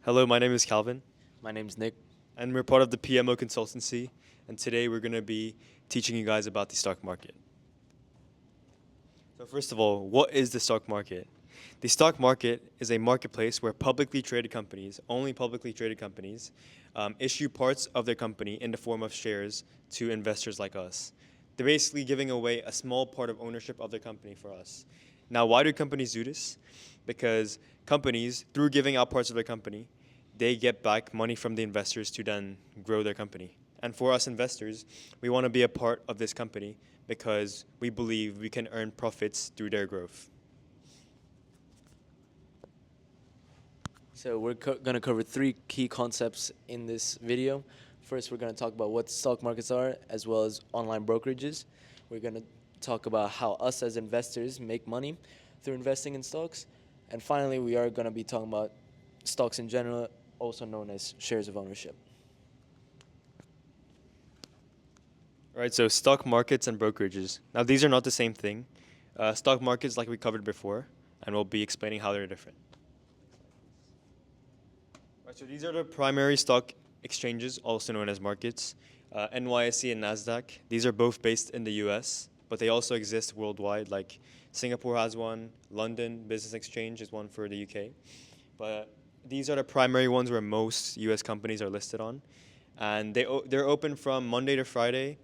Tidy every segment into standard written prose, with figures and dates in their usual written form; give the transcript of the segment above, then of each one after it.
Hello, my name is Calvin, My name's Nick. and we're part of the PMO consultancy. And today we're going to be teaching you guys about the stock market. So, first of all, what is the stock market? The stock market is a marketplace where publicly traded companies, only publicly traded companies, issue parts of their company in the form of shares to investors like us. They're basically giving away a small part of ownership of their company for us. Now, why do companies do this? Because companies, through giving out parts of their company, they get back money from the investors to then grow their company. And for us investors, we want to be a part of this company because we believe we can earn profits through their growth. So we're going to cover three key concepts in this video. First, we're going to talk about what stock markets are, as well as online brokerages. We're going to talk about how us as investors make money through investing in stocks. And finally, we are going to be talking about stocks in general, also known as shares of ownership. All right, so stock markets and brokerages. Now, these are not the same thing. Stock markets, like we covered before, and we'll be explaining how they're different. All right, so these are the primary stock exchanges, also known as markets, NYSE and NASDAQ. These are both based in the US, but they also exist worldwide, like Singapore has one, London Business Exchange is one for the UK. But these are the primary ones where most US companies are listed on. And they're open from Monday to Friday,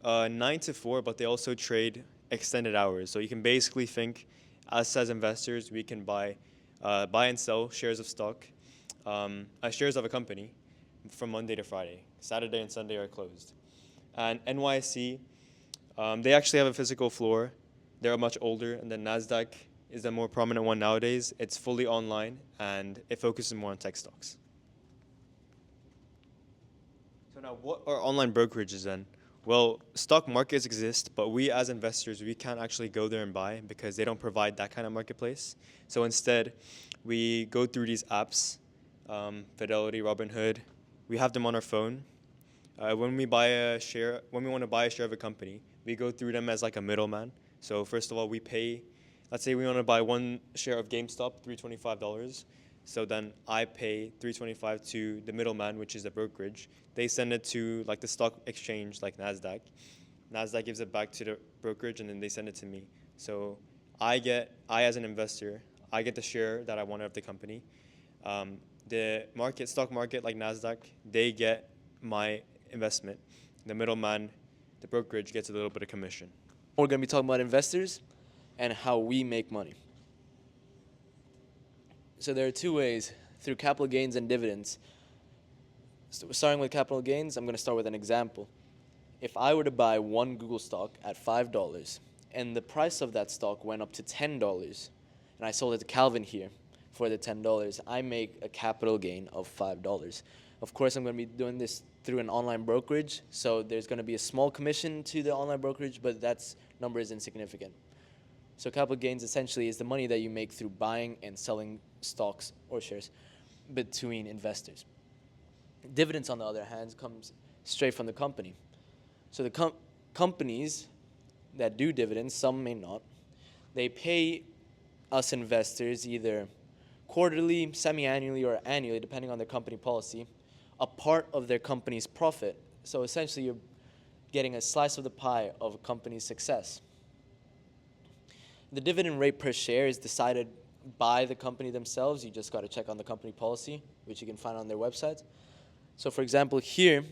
9 to 4, but they also trade extended hours. So you can basically think, us as investors, we can buy and sell shares of stock, shares of a company from Monday to Friday. Saturday and Sunday are closed. And NYSE, they actually have a physical floor. They're much older, and then NASDAQ is the more prominent one nowadays. It's fully online, and it focuses more on tech stocks. So now, what are online brokerages then? Well, stock markets exist, but we as investors, we can't actually go there and buy because they don't provide that kind of marketplace. So instead, we go through these apps, Fidelity, Robinhood. We have them on our phone. When we want to buy a share of a company, we go through them as like a middleman. So first of all, we pay. Let's say we want to buy one share of GameStop, $325. So then I pay $325 to the middleman, which is the brokerage. They send it to like the stock exchange, like NASDAQ. NASDAQ gives it back to the brokerage, and then they send it to me. So I as an investor, I get the share that I want of the company. The stock market, like NASDAQ, they get my investment. The middleman, the brokerage, gets a little bit of commission. We're going to be talking about investors and how we make money. So there are two ways, through capital gains and dividends. So starting with capital gains, I'm going to start with an example. If I were to buy one Google stock at $5 and the price of that stock went up to $10 and I sold it to Calvin here for the $10, I make a capital gain of $5. Of course, I'm going to be doing this through an online brokerage, so there's going to be a small commission to the online brokerage, but that number is insignificant. So capital gains essentially is the money that you make through buying and selling stocks or shares between investors. Dividends, on the other hand, comes straight from the company. So the companies that do dividends, some may not, they pay us investors either quarterly, semi-annually, or annually, depending on their company policy, a part of their company's profit. So essentially, you're getting a slice of the pie of a company's success. The dividend rate per share is decided by the company themselves. You just got to check on the company policy, which you can find on their website. So for example, here,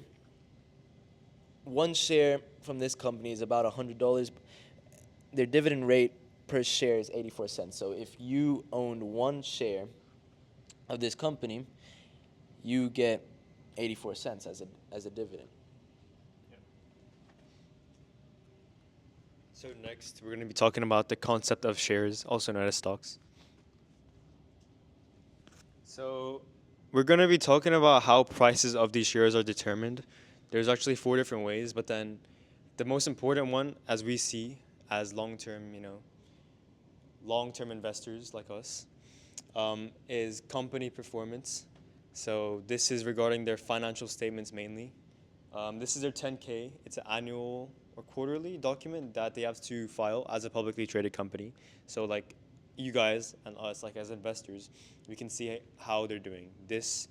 one share from this company is about $100. Their dividend rate per share is 84 cents. So if you owned one share of this company, you get 84 cents as a dividend. So next, we're going to be talking about the concept of shares, also known as stocks. So we're going to be talking about how prices of these shares are determined. There's actually 4 different ways, but then the most important one, as we see as long-term investors like us, is company performance. So this is regarding their financial statements mainly. This is their 10K. It's an annual or quarterly document that they have to file as a publicly traded company. So like you guys and us, like as investors, we can see how they're doing. This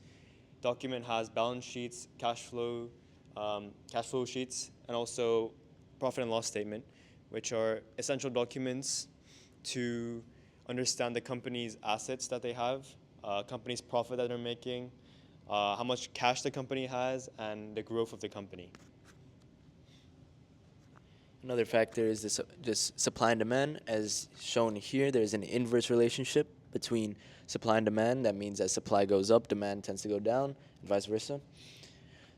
document has balance sheets, cash flow sheets, and also profit and loss statement, which are essential documents to understand the company's assets that they have, company's profit that they're making, how much cash the company has, and the growth of the company. Another factor is this just supply and demand. As shown here, there's an inverse relationship between supply and demand. That means as supply goes up, demand tends to go down, and vice versa.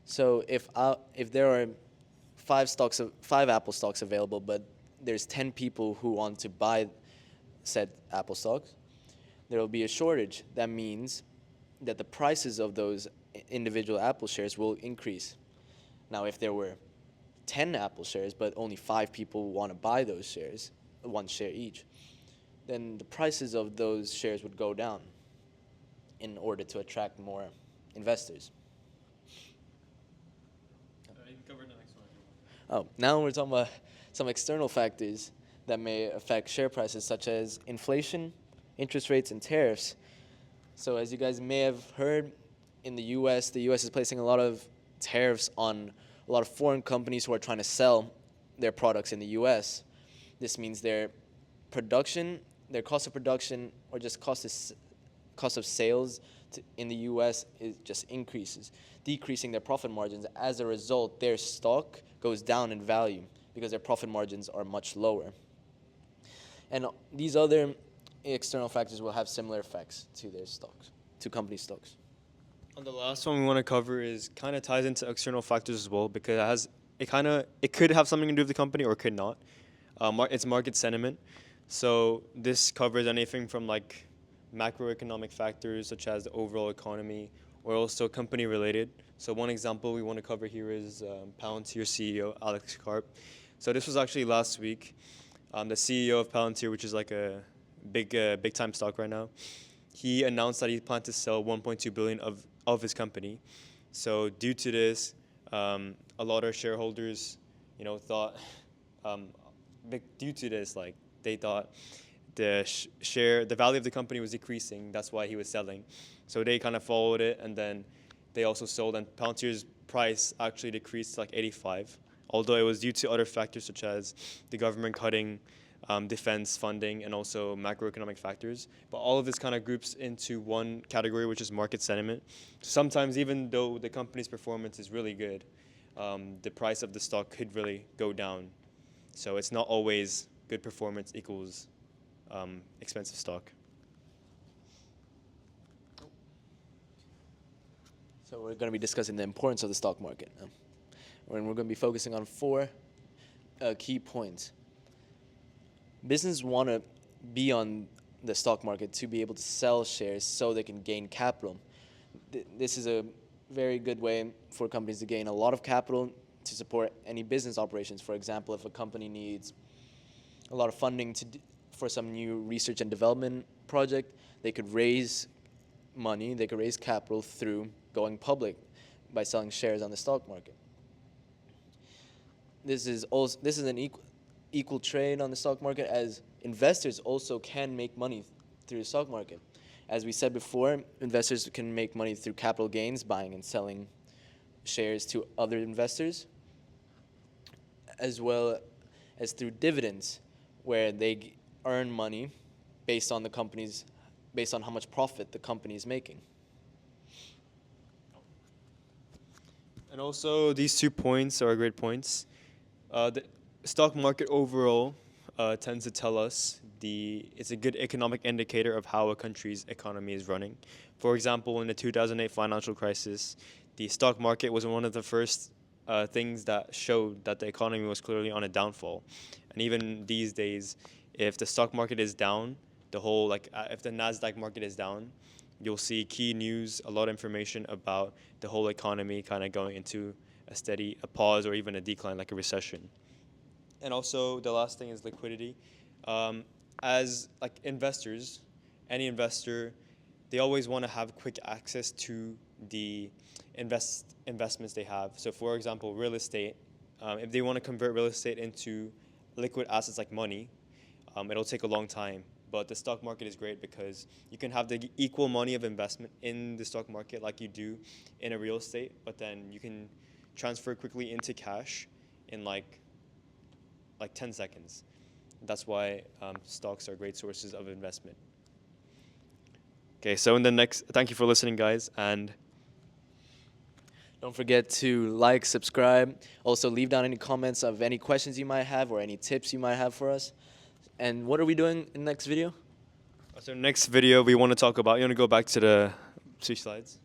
So if there are five Apple stocks available, but there's 10 people who want to buy said Apple stocks, there will be a shortage. That means that the prices of those individual Apple shares will increase. Now, if there were 10 Apple shares, but only 5 people want to buy those shares, 1 share each, then the prices of those shares would go down in order to attract more investors. You can cover the next one. Oh, now we're talking about some external factors that may affect share prices, such as inflation, interest rates, and tariffs. So as you guys may have heard, in the U.S. is placing a lot of tariffs on a lot of foreign companies who are trying to sell their products in the U.S. This means their production, their cost of production, or just cost of sales in the U.S. is just increases, decreasing their profit margins. As a result, their stock goes down in value because their profit margins are much lower. And these other external factors will have similar effects to their stocks, to company stocks. And the last one we want to cover is kind of ties into external factors as well, because it could have something to do with the company or it could not. It's market sentiment. So this covers anything from like macroeconomic factors such as the overall economy, or also company related. So one example we want to cover here is Palantir CEO Alex Karp. So this was actually last week. The CEO of Palantir, which is like a big time stock right now, he announced that he planned to sell 1.2 billion of his company. So due to this, a lot of shareholders, thought, due to this, like they thought the value of the company was decreasing. That's why he was selling. So they kind of followed it, and then they also sold. And Palantir's price actually decreased to like 85, although it was due to other factors such as the government cutting defense funding and also macroeconomic factors. But all of this kind of groups into one category, which is market sentiment. Sometimes, even though the company's performance is really good, the price of the stock could really go down. So it's not always good performance equals expensive stock. So we're going to be discussing the importance of the stock market now. And we're going to be focusing on 4 key points. Businesses want to be on the stock market to be able to sell shares so they can gain capital. This is a very good way for companies to gain a lot of capital to support any business operations. For example, if a company needs a lot of funding for some new research and development project, they could raise money, they could raise capital through going public by selling shares on the stock market. This is an equal trade on the stock market, as investors also can make money through the stock market. As we said before, investors can make money through capital gains, buying and selling shares to other investors, as well as through dividends, where they earn money based on how much profit the company is making. And also, these 2 points are great points. The stock market overall tends to tell us it's a good economic indicator of how a country's economy is running. For example, in the 2008 financial crisis, the stock market was one of the first things that showed that the economy was clearly on a downfall. And even these days, if the stock market is down, if the Nasdaq market is down, you'll see key news, a lot of information about the whole economy kind of going into a pause or even a decline, like a recession. And also, the last thing is liquidity. As like investors, any investor, they always want to have quick access to the investments they have. So, for example, real estate. If they want to convert real estate into liquid assets like money, it'll take a long time But the stock market is great because you can have the equal money of investment in the stock market like you do in a real estate, but then you can transfer quickly into cash in like 10 seconds. That's why stocks are great sources of investment. Okay, so in the next, thank you for listening, guys, and Don't forget to like, subscribe. Also, leave down any comments of any questions you might have or any tips you might have for us. And what are we doing in the next video? so next video we want to talk about. You want to go back to the 2 slides?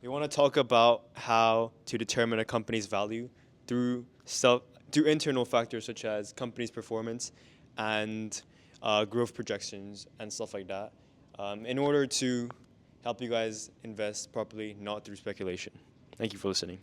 We want to talk about how to determine a company's value through internal factors such as company's performance and growth projections and stuff like that, in order to help you guys invest properly, not through speculation. Thank you for listening.